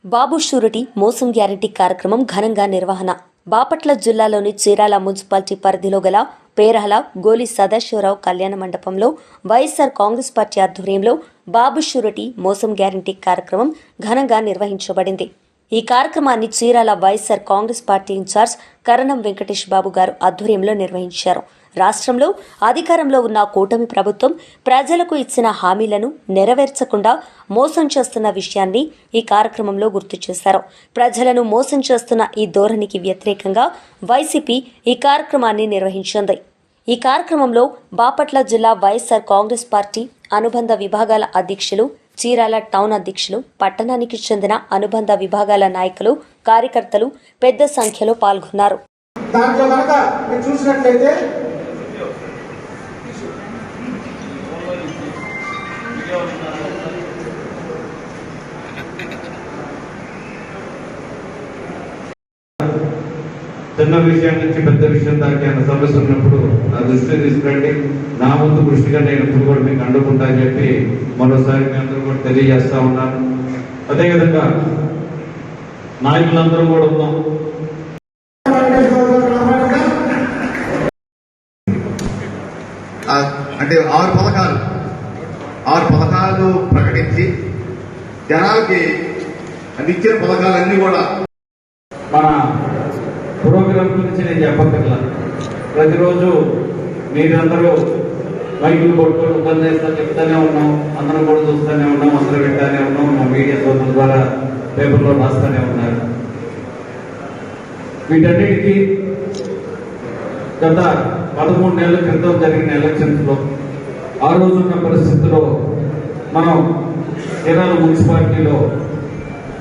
బాబు surety మోసం guarantee కార్యక్రమం ఘనంగా నిర్వహణ. బాపట్ల జిల్లాలోని చీరాల మున్సిపాలిటీ పరిధిలో గల పేరాల గోలి సదాశివరావు కళ్యాణ మండపంలో వైఎస్ఆర్ కాంగ్రెస్ పార్టీ ఆధ్వర్యంలో బాబు షూరిటీ మోసం గ్యారంటీ కార్యక్రమం ఘనంగా నిర్వహించబడింది. ఈ కార్యక్రమాన్ని చీరాల వైఎస్ఆర్ కాంగ్రెస్ పార్టీ ఇన్ఛార్జ్ కరణం వెంకటేష్ బాబు గారు ఆధ్వర్యంలో నిర్వహించారు. రాష్ట్రంలో అధికారంలో ఉన్న కూటమి ప్రభుత్వం ప్రజలకు ఇచ్చిన హామీలను నెరవేర్చకుండా మోసం చేస్తున్న విషయాన్ని ఈ కార్యక్రమంలో గుర్తు చేశారు. ప్రజలను మోసం చేస్తున్న ఈ ధోరణికి వ్యతిరేకంగా వైసీపీ ఈ కార్యక్రమాన్ని నిర్వహించింది. ఈ కార్యక్రమంలో బాపట్ల జిల్లా వైఎస్ఆర్ కాంగ్రెస్ పార్టీ అనుబంధ విభాగాల అధ్యక్షులు, చీరాల టౌన్ అధ్యక్షులు, పట్టణానికి చెందిన అనుబంధ విభాగాల నాయకులు, కార్యకర్తలు పెద్ద సంఖ్యలో పాల్గొన్నారు. చిన్న విషయం నుంచి పెద్ద విషయం దాకా ఏమైనా సమస్య ఉన్నప్పుడు నా దృష్టిని తీసుకురండి. నా ముందు దృష్టిగా నేను ఇప్పుడు కూడా మీకు అండుకుంటా అని చెప్పి మరోసారి మీ అందరూ కూడా తెలియజేస్తా ఉన్నాను. అదేవిధంగా నాయకులందరూ కూడా ఉన్నాం. అంటే ఆరు పథకాలు ప్రకటించి జనాలకి ఇచ్చిన పథకాలన్నీ కూడా మన ప్రోగ్రామ్ గురించి నేను చెప్పక్కర్లా. ప్రతిరోజు మీరందరూ మైకులు కొట్టుకొని ఉపన్యాసాలు చెప్తానే ఉన్నాం, అందరం కూడా చూస్తూనే ఉన్నాం, అందరూ వింటానే ఉన్నాం, మా మీడియా సోదరుల ద్వారా పేపర్లో రాస్తూనే ఉన్నారు. వీటన్నిటికీ గత 13 నెలల క్రితం జరిగిన ఎలక్షన్స్ లో ఆ రోజున్న పరిస్థితుల్లో మనం చీరాల మున్సిపాలిటీలో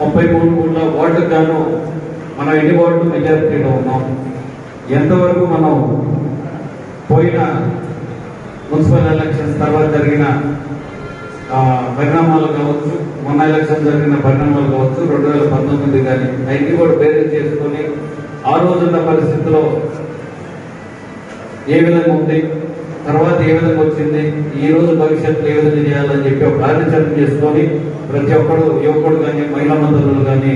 33 వార్డుకు గాను మనం ఎన్ని వార్డు మెజారిటీలో ఉన్నాం. ఎంతవరకు మనం పోయిన మున్సిపల్ ఎలక్షన్స్ తర్వాత జరిగిన పరిణామాలు కావచ్చు, మొన్న ఎలక్షన్ జరిగిన పరిణామాలు కావచ్చు, 2019 కానీ అవన్నీ కూడా బేరీజ్ చేసుకొని ఆ రోజున్న పరిస్థితిలో ఏ విధంగా ఉంది, తర్వాత ఏ విధంగా వచ్చింది, ఈ రోజు భవిష్యత్తులో ఏ విధంగా చేయాలని చెప్పి ఒక కార్యాచరణ చేసుకొని ప్రతి ఒక్కరు, యువకుడు కానీ, మహిళా మంత్రులు కానీ,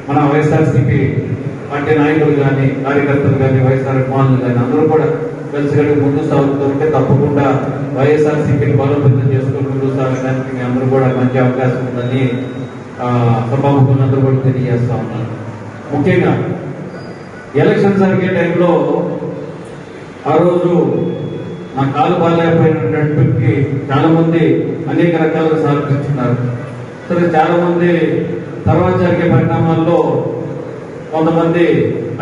మన వైఎస్ఆర్సీపీ పార్టీ నాయకులు కానీ, కార్యకర్తలు కానీ, వైఎస్ఆర్ అభిమానులు కానీ అందరూ కూడా కలిసి ముందు సాగుతూ ఉంటే తప్పకుండా వైఎస్ఆర్సీపీని బలోపేతం చేసుకుని ముందు సాగడానికి మీ అందరూ కూడా మంచి అవకాశం ఉందని సభాముఖులు అందరూ కూడా తెలియజేస్తా ఉన్నారు. ముఖ్యంగా ఎలక్షన్ జరిగే టైంలో ఆ రోజు నా కాలు బాగాలేకపోయినప్పటికీ చాలా మంది అనేక రకాలుగా సహకరిస్తున్నారు. సరే, చాలా మంది తర్వాత జరిగే పరిణామాల్లో కొంతమంది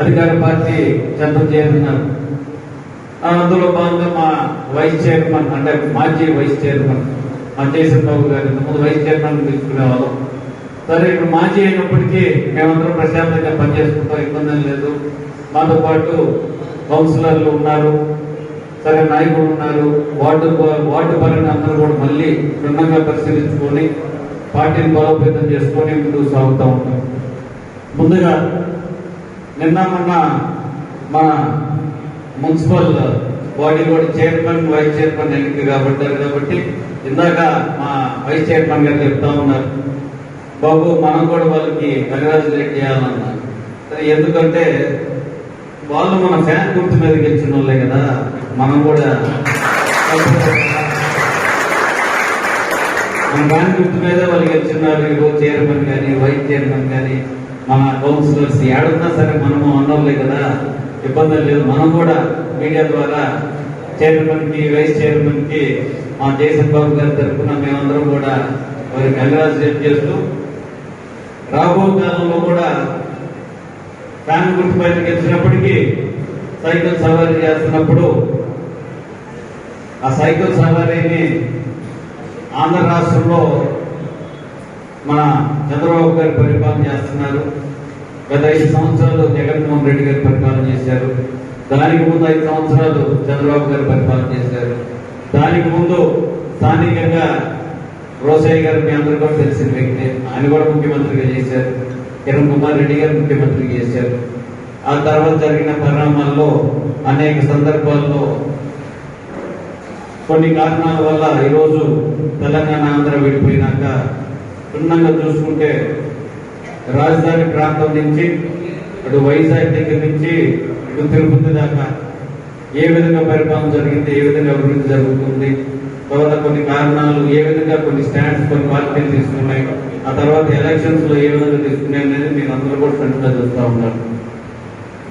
అధికార పార్టీ చెంత చేరుతున్నారు. అందులో భాగంగా మా వైస్ చైర్మన్, అంటే మాజీ వైస్ చైర్మన్ మా జయసింహ బాబు గారు ఇంతకుముందు వైస్ చైర్మన్ తీసుకునేవాళ్ళం. సరే, ఇప్పుడు మాజీ అయినప్పటికీ మేమందరం ప్రశాంతంగా పనిచేసుకుంటాం, ఇబ్బంది లేదు. మాతో పాటు కౌన్సిలర్లు ఉన్నారు, సరే నాయకులు ఉన్నారు, వార్డు పరంగా అందరూ కూడా మళ్ళీ క్షుణ్ణంగా పరిశీలించుకొని పార్టీని బలోపేతం చేసుకొని ముందుకు సాగుతూ ఉంటాం. ముందుగా నిన్న మొన్న మన మున్సిపల్ బాడీ కూడా చైర్మన్, వైస్ చైర్మన్ ఎన్నిక కాబట్టి ఇందాక మా వైస్ చైర్మన్ గారు చెప్తా ఉన్నారు, బాబు మనం కూడా వాళ్ళకి కంగ్రాచులేట్ చేయాలన్నారు. ఎందుకంటే వాళ్ళు మన ఫ్యాన్ గుర్తు మీద గెలిచిన వాళ్ళే కదా, మనం కూడా మన ఫ్యాన్ గుర్తు మీద వాళ్ళు గెలిచినారు. ఈరోజు చైర్మన్ కానీ, వైస్ చైర్మన్ కానీ, మన కౌన్సిలర్స్ ఏడున్నా సరే మనము అన్నోళ్ళే కదా, ఇబ్బంది లేదు. మనం కూడా మీడియా ద్వారా చైర్మన్ కి, వైస్ చైర్మన్ కి మా జయసింహ బాబు గారి తరఫున మేమందరం కూడా వారికి కంగ్రాచులేట్ చేస్తూ రాబో కాలంలో కూడా ఫ్యాన్ గుర్తు పైన గెలిచినప్పటికీ సైకిల్ సవారీ చేస్తున్నప్పుడు ఆ సైకిల్ సవారీని ఆంధ్ర రాష్ట్రంలో మన చంద్రబాబు గారు పరిపాలన చేస్తున్నారు. గత 5 సంవత్సరాలు జగన్మోహన్ రెడ్డి గారు పరిపాలన చేశారు. దానికి ముందు 5 సంవత్సరాలు చంద్రబాబు గారు పరిపాలన చేశారు. దానికి ముందు స్థానికంగా రోసయ్య గారు మీ అందరూ కూడా తెలిసిన వ్యక్తి, ఆయన కూడా ముఖ్యమంత్రిగా చేశారు. కిరణ్ కుమార్ రెడ్డి గారు ముఖ్యమంత్రి చేశారు. ఆ తర్వాత జరిగిన పరిణామాల్లో అనేక సందర్భాల్లో కొన్ని కారణాల వల్ల ఈరోజు తెలంగాణ ఆంధ్ర విడిపోయినాక క్షుణ్ణంగా చూసుకుంటే రాజధాని ప్రాంతం నుంచి అటు వైజాగ్ దగ్గర నుంచి ఇటు తిరుపతి దాకా ఏ విధంగా పరిపాలన జరిగింది, ఏ విధంగా అభివృద్ధి జరుగుతుంది, తర్వాత కొన్ని కారణాలు ఏ విధంగా కొన్ని స్టాండ్స్ కొన్ని పార్టీలు తీసుకున్నాయి, ఆ తర్వాత ఎలక్షన్స్ లో ఏ విధంగా తీసుకున్నాయి అనేది మీరు అందరూ కూడా ఫ్రంట్ గా చూస్తూ ఉన్నారు.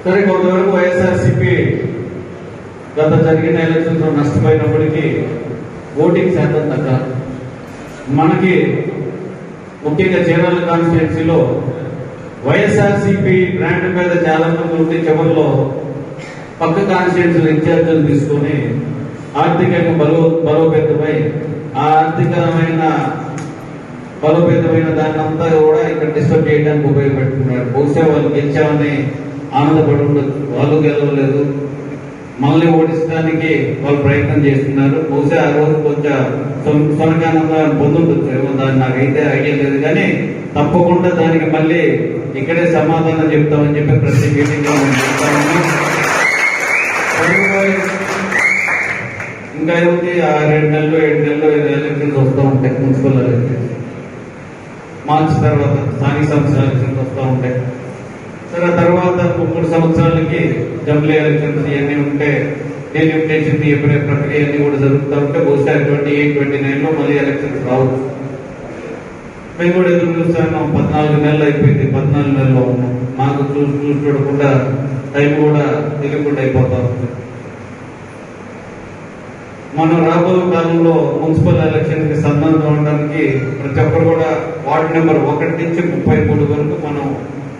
సరే, కొంతవరకు వైఎస్ఆర్సీపీ గత జరిగిన ఎలక్షన్స్ లో నష్టపోయినప్పటికీ ఓటింగ్ శాతం తగ్గ మనకి ముఖ్యంగా చీరాల కాన్స్టిట్యున్సీలో వైఎస్ఆర్సీపీ బ్రాండ్ మీద చాలా మంది ఉండి చివరిలో పక్క కాన్స్టిట్యున్సీలు ఇన్ఛార్జీలు తీసుకొని ఆర్థికంగా బలోపేతమై ఆ ఆర్థికమైన బలోపేతమైన దాన్ని అంతా కూడా ఇక్కడ డిస్టర్బ్ చేయడానికి ఉపయోగపెట్టుకున్నారు. బహుశా వాళ్ళు గెలిచామని ఆనందపడి ఉండదు, వాళ్ళు గెలవలేదు, మళ్ళీ ఓడించడానికి వాళ్ళు ప్రయత్నం చేస్తున్నారు. బహుశా ఆ రోజు కొంచెం సొనకానంగా పొందుండొచ్చు, దాన్ని నాకైతే ఐడియా లేదు. కానీ తప్పకుండా దానికి మళ్ళీ ఇక్కడే సమాధానం చెప్తామని చెప్పి ప్రతి మీటింగ్ లో మనం చెప్తామని. ఇంకా ఏమిటి, 2 నెలలు 7 నెలలు ఎలక్షన్స్ వస్తూ ఉంటాయి, మున్సిపల్ ఎలక్షన్స్. మార్చి తర్వాత స్థానిక సంస్థల ఎలక్షన్స్ వస్తూ ఉంటాయి. సరే, తర్వాత 3 సంవత్సరాలకి జమిలీ ఎలక్షన్స్ ఇవన్నీ ఉంటే డెలిమిటేషన్ ఎప్పుడే ప్రక్రియ అన్ని కూడా జరుగుతూ ఉంటే బహుశా 28-29 లో మళ్ళీ ఎలక్షన్స్ రావచ్చు. మేము కూడా ఎదురు చూస్తాము. 14 నెలలు అయిపోయింది, 14 నెలల్లో ఉన్నాం. మాకు చూసి చూడకుండా టైం కూడా తెలియకుండా అయిపోతా ఉంది. మనం రాబోయే కాలంలో మున్సిపల్ ఎలక్షన్ కి సంబంధం ఉండడానికి ప్రతి ఒక్కరు కూడా వార్డు నెంబర్ 1 నుంచి 33 వరకు మనం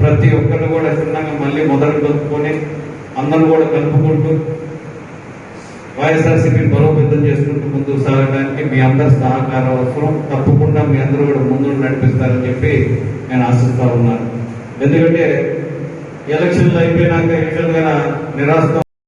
ప్రతి ఒక్కరు కూడా చిన్నగా మళ్ళీ మొదలు కలుపుకొని అందరూ కూడా కలుపుకుంటూ వైఎస్ఆర్సీపీ బలోపేతం చేసుకుంటూ ముందుకు సాగడానికి మీ అందరి సహకారం అవసరం. తప్పకుండా మీ అందరూ కూడా ముందు నడిపిస్తారని చెప్పి నేను ఆశిస్తా ఉన్నాను. ఎందుకంటే ఎలక్షన్లు అయిపోయినాక యూజువల్ గా నిరాశ